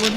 Assalamualaikum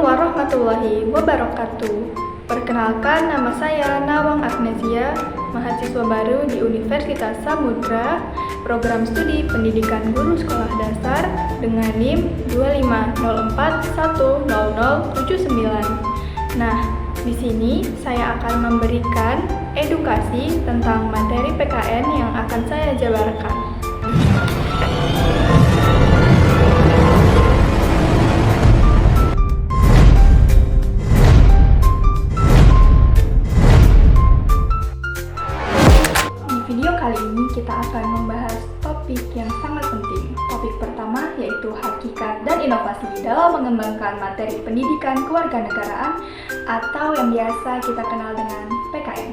warahmatullahi wabarakatuh. Perkenalkan, nama saya Nawang Agnesia, mahasiswa baru di Universitas Samudra, program studi pendidikan guru sekolah dasar dengan NIM 2504100079. Nah, di sini saya akan memberikan edukasi tentang materi PKN yang akan saya jabarkan. Kali ini kita akan membahas topik yang sangat penting. Topik pertama yaitu hakikat dan inovasi dalam mengembangkan materi pendidikan kewarganegaraan atau yang biasa kita kenal dengan PKN.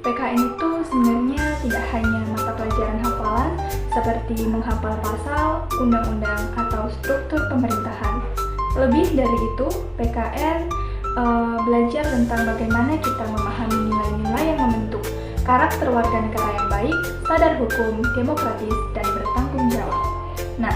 PKN itu sebenarnya tidak hanya mata pelajaran hafalan seperti menghafal pasal, undang-undang, atau struktur pemerintahan. Lebih dari itu, PKN belajar tentang bagaimana kita memahami nilai-nilai yang membentuk karakter warga negara yang baik, sadar hukum, demokratis, dan bertanggung jawab. Nah,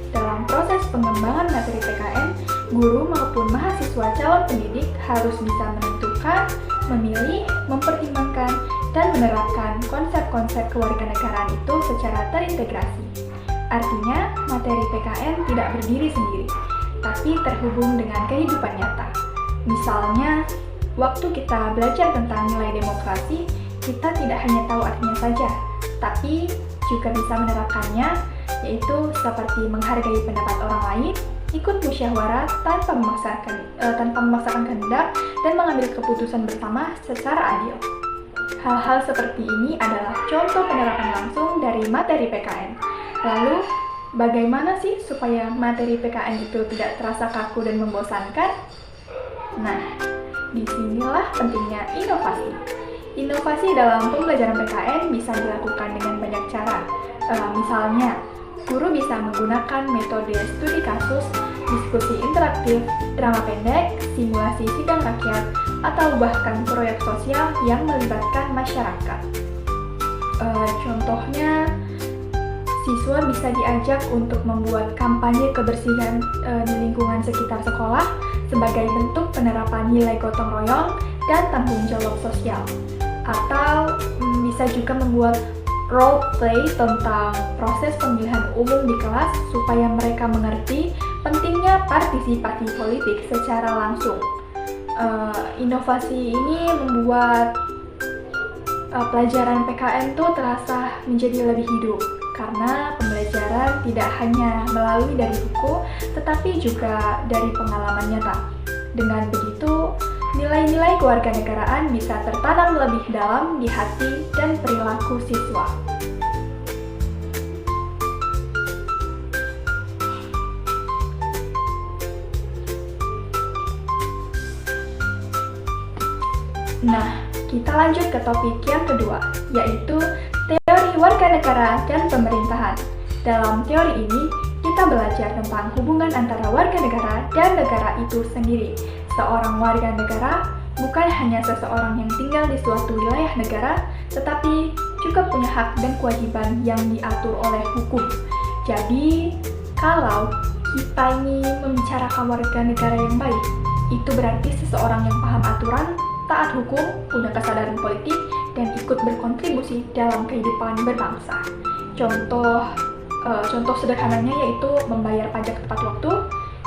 dalam proses pengembangan materi PKN, guru maupun mahasiswa calon pendidik harus bisa menentukan, memilih, mempertimbangkan, dan menerapkan konsep-konsep kewarganegaraan itu secara terintegrasi. Artinya, materi PKN tidak berdiri sendiri, tapi terhubung dengan kehidupan nyata. Misalnya, waktu kita belajar tentang nilai demokrasi, kita tidak hanya tahu artinya saja, tapi juga bisa menerapkannya, yaitu seperti menghargai pendapat orang lain, ikut musyawarah tanpa memaksakan kehendak, dan mengambil keputusan bersama secara adil. Hal-hal seperti ini adalah contoh penerapan langsung dari materi PKN. Lalu, bagaimana sih supaya materi PKN itu tidak terasa kaku dan membosankan? Nah, disinilah pentingnya inovasi. Inovasi dalam pembelajaran PKN bisa dilakukan dengan banyak cara. Misalnya, guru bisa menggunakan metode studi kasus, diskusi interaktif, drama pendek, simulasi sidang rakyat, atau bahkan proyek sosial yang melibatkan masyarakat. Contohnya, siswa bisa diajak untuk membuat kampanye kebersihan di lingkungan sekitar sekolah sebagai bentuk penerapan nilai gotong royong dan tanggung jawab sosial. Atau bisa juga membuat role play tentang proses pemilihan umum di kelas supaya mereka mengerti pentingnya partisipasi politik secara langsung. Inovasi ini membuat pelajaran PKN itu terasa menjadi lebih hidup karena pembelajaran tidak hanya melalui dari buku tetapi juga dari pengalaman nyata. Dengan begitu, nilai-nilai kewarganegaraan bisa tertanam lebih dalam di hati dan perilaku siswa. Nah, kita lanjut ke topik yang kedua, yaitu teori warganegara dan pemerintahan. Dalam teori ini, kita belajar tentang hubungan antara warga negara dan negara itu sendiri. Seorang warga negara bukan hanya seseorang yang tinggal di suatu wilayah negara, tetapi juga punya hak dan kewajiban yang diatur oleh hukum. Jadi, kalau kita ini membicarakan warga negara yang baik, itu berarti seseorang yang paham aturan, taat hukum, punya kesadaran politik, dan ikut berkontribusi dalam kehidupan berbangsa. Contoh sederhananya yaitu membayar pajak tepat waktu,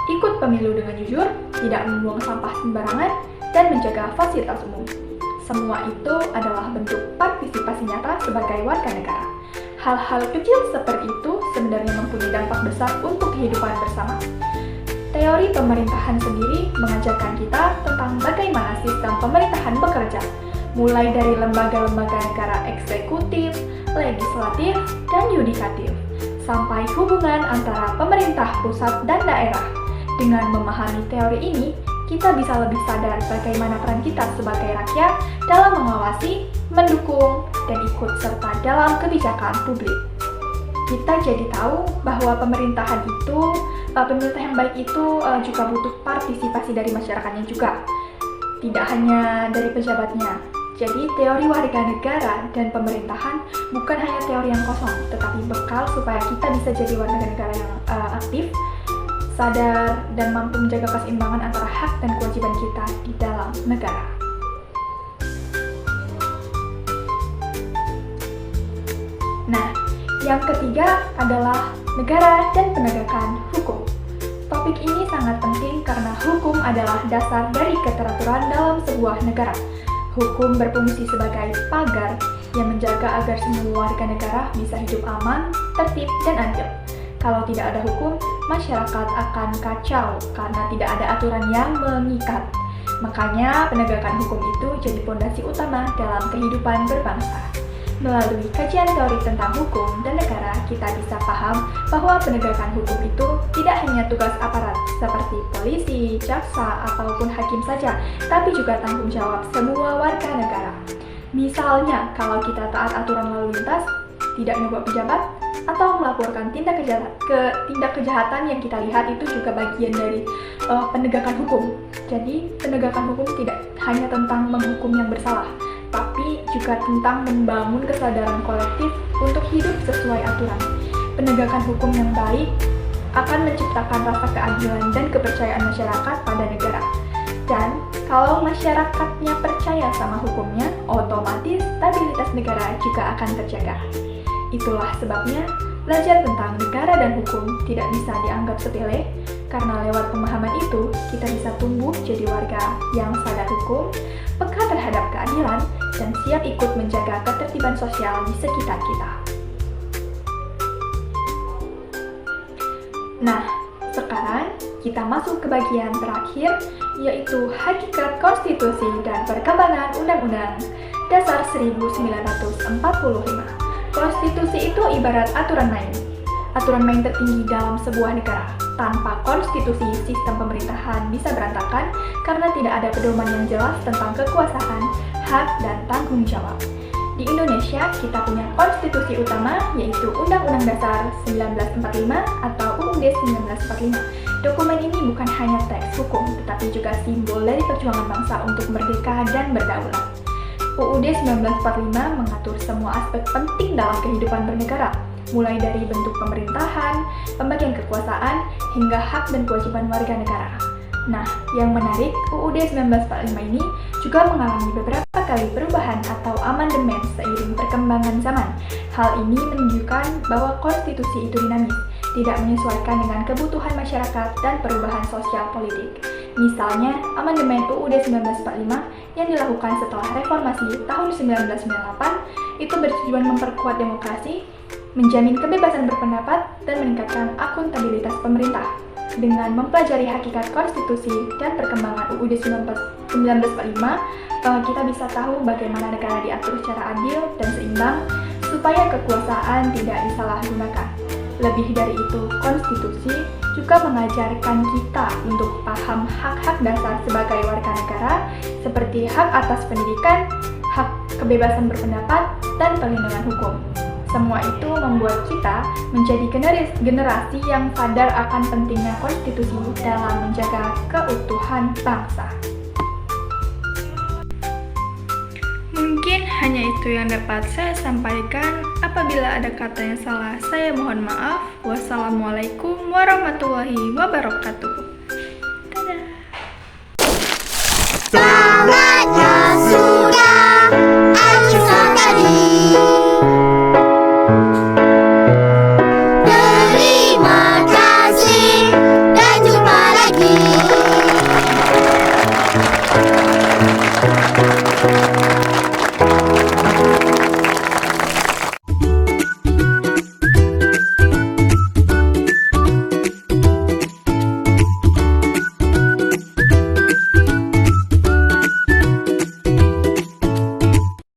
ikut pemilu dengan jujur, tidak membuang sampah sembarangan, dan menjaga fasilitas umum. Semua itu adalah bentuk partisipasi nyata sebagai warga negara. Hal-hal kecil seperti itu sebenarnya mempunyai dampak besar untuk kehidupan bersama. Teori pemerintahan sendiri mengajarkan kita tentang bagaimana sistem pemerintahan bekerja, mulai dari lembaga-lembaga negara eksekutif, legislatif, dan yudikatif, sampai hubungan antara pemerintah pusat dan daerah. Dengan memahami teori ini, kita bisa lebih sadar bagaimana peran kita sebagai rakyat dalam mengawasi, mendukung, dan ikut serta dalam kebijakan publik. kita jadi tahu bahwa pemerintah yang baik itu juga butuh partisipasi dari masyarakatnya juga, tidak hanya dari pejabatnya. Jadi teori warga negara dan pemerintahan bukan hanya teori yang kosong, tetapi bekal supaya kita bisa jadi warga negara yang aktif, sadar, dan mampu menjaga keseimbangan antara hak dan kewajiban kita di dalam negara. Nah, yang ketiga adalah negara dan penegakan hukum. Topik ini sangat penting karena hukum adalah dasar dari keteraturan dalam sebuah negara. Hukum berfungsi sebagai pagar yang menjaga agar semua warga negara bisa hidup aman, tertib, dan adil. Kalau tidak ada hukum, masyarakat akan kacau karena tidak ada aturan yang mengikat. Makanya penegakan hukum itu jadi fondasi utama dalam kehidupan berbangsa. Melalui kajian teori tentang hukum dan negara, kita bisa paham bahwa penegakan hukum itu tidak hanya tugas aparat seperti polisi, jaksa, ataupun hakim saja, tapi juga tanggung jawab semua warga negara. Misalnya, kalau kita taat aturan lalu lintas, tidak nyogok pejabat, atau melaporkan tindak kejahatan yang kita lihat itu juga bagian dari penegakan hukum. Jadi, penegakan hukum tidak hanya tentang menghukum yang bersalah, tapi juga tentang membangun kesadaran kolektif untuk hidup sesuai aturan. Penegakan hukum yang baik akan menciptakan rasa keadilan dan kepercayaan masyarakat pada negara. Dan kalau masyarakatnya percaya sama hukumnya, otomatis stabilitas negara juga akan terjaga. Itulah sebabnya belajar tentang negara dan hukum tidak bisa dianggap sepele, karena lewat pemahaman itu kita bisa tumbuh jadi warga yang sadar hukum, peka terhadap keadilan, dan siap ikut menjaga ketertiban sosial di sekitar kita. Nah, sekarang kita masuk ke bagian terakhir, yaitu hakikat konstitusi dan perkembangan Undang-Undang Dasar 1945. Konstitusi itu ibarat aturan main tertinggi dalam sebuah negara. Tanpa konstitusi, sistem pemerintahan bisa berantakan karena tidak ada pedoman yang jelas tentang kekuasaan, hak, dan tanggung jawab. Di Indonesia, kita punya konstitusi utama, yaitu Undang-Undang Dasar 1945 atau UUD 1945. Dokumen ini bukan hanya teks hukum, tetapi juga simbol dari perjuangan bangsa untuk merdeka dan berdaulat. UUD 1945 mengatur semua aspek penting dalam kehidupan bernegara, mulai dari bentuk pemerintahan, pembagian kekuasaan, hingga hak dan kewajiban warga negara. Nah, yang menarik, UUD 1945 ini juga mengalami beberapa kali perubahan atau amandemen seiring perkembangan zaman. Hal ini menunjukkan bahwa konstitusi itu dinamis, tidak menyesuaikan dengan kebutuhan masyarakat dan perubahan sosial politik. Misalnya, amandemen UUD 1945 yang dilakukan setelah reformasi tahun 1998 itu bertujuan memperkuat demokrasi, menjamin kebebasan berpendapat, dan meningkatkan akuntabilitas pemerintah. Dengan mempelajari hakikat konstitusi dan perkembangan UUD 1945, kita bisa tahu bagaimana negara diatur secara adil dan seimbang supaya kekuasaan tidak disalahgunakan. Lebih dari itu, konstitusi juga mengajarkan kita untuk paham hak-hak dasar sebagai warga negara, seperti hak atas pendidikan, hak kebebasan berpendapat, dan perlindungan hukum. Semua itu membuat kita menjadi generasi yang sadar akan pentingnya konstitusi dalam menjaga keutuhan bangsa. Mungkin hanya itu yang dapat saya sampaikan. Apabila ada kata yang salah, saya mohon maaf. Wassalamualaikum warahmatullahi wabarakatuh.